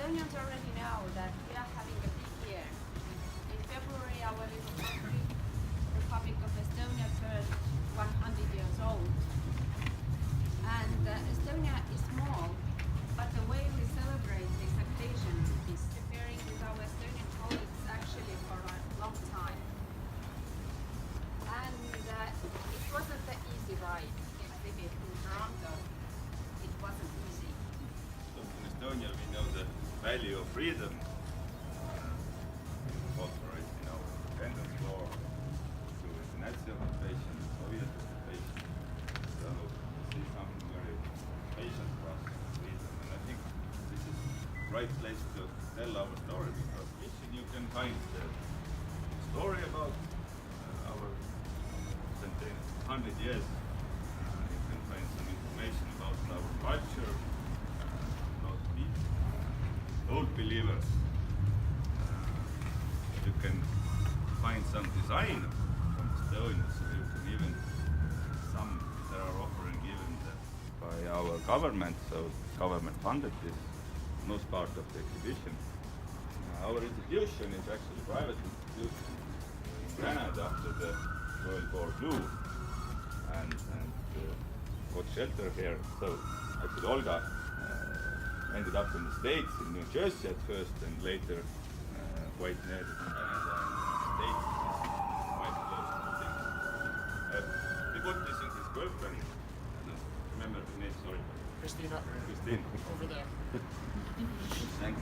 Estonians already know that we are having a big year. In February, our little country, Republic of Estonia, turned 100 years old. And Estonia is small, but the way we celebrate this occasion is preparing with our Estonian colleagues actually for a long time. And it wasn't an easy ride. Maybe in Toronto, it wasn't easy. So in Estonia, we know the value of freedom, authorized in our independence law, to the Nazi occupation, the Soviet occupation. So this is something very patient for us, freedom. And I think this is the right place to tell our story, because you can find the story about our 100 years. You can find some information about our culture, about people, old believers. You can find some design from Estonia, so you can even there are offering given by our government, so government funded this most part of the exhibition. Our institution is actually a private institution in Canada after the Royal War Blue, and got shelter here. So actually Olga ended up in the States, in New Jersey at first, and later quite near to Canada and the States. Is quite close to the thing. We got this in his girlfriend. I don't remember the name, sorry. Christina. Christine. Over there. Thanks.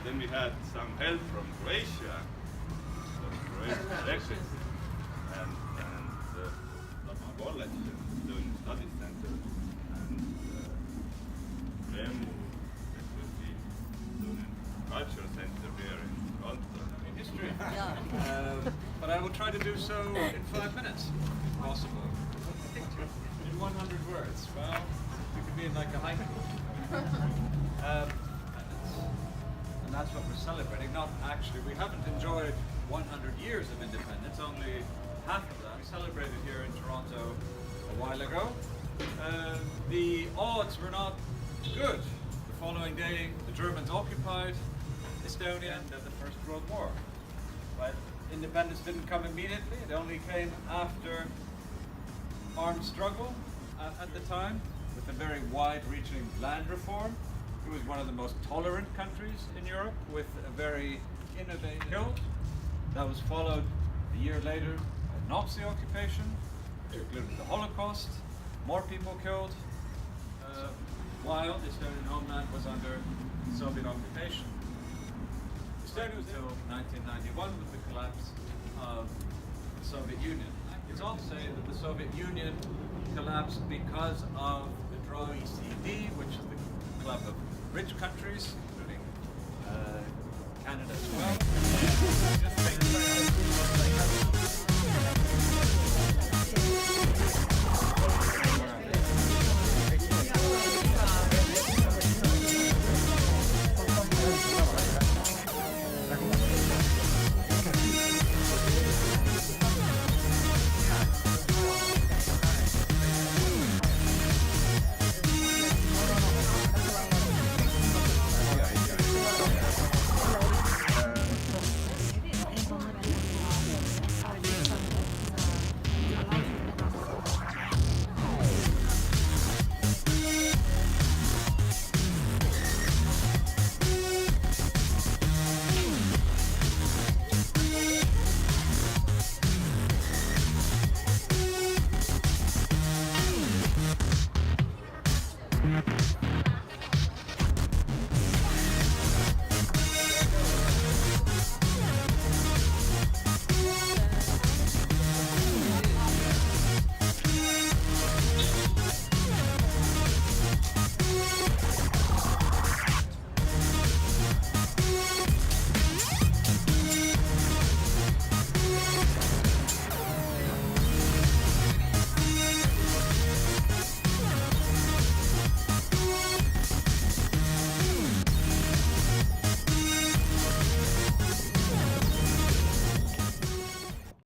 Then we had some help from Croatia, elections, and Lama College, doing study center, and Remu, that would be doing culture center here in Toronto. In history. But I will try to do so in 5 minutes, if possible. In 100 words. Well, we could be in like a haiku. And that's what we're celebrating. Not actually, we haven't enjoyed 100 years of independence, only half of that. We celebrated here in Toronto a while ago. The odds were not good. The following day, the Germans occupied Estonia and the First World War. But independence didn't come immediately. It only came after armed struggle at the time, with a very wide-reaching land reform. It was one of the most tolerant countries in Europe, with a very innovative killed. That was followed a year later by Nazi occupation, which included the Holocaust, more people killed, while the Estonian homeland was under Soviet occupation. Estonia was until 1991 with the collapse of the Soviet Union. It's all to say that the Soviet Union collapsed because of the OECD, which is the club of rich countries, including Canada as well. Thank you.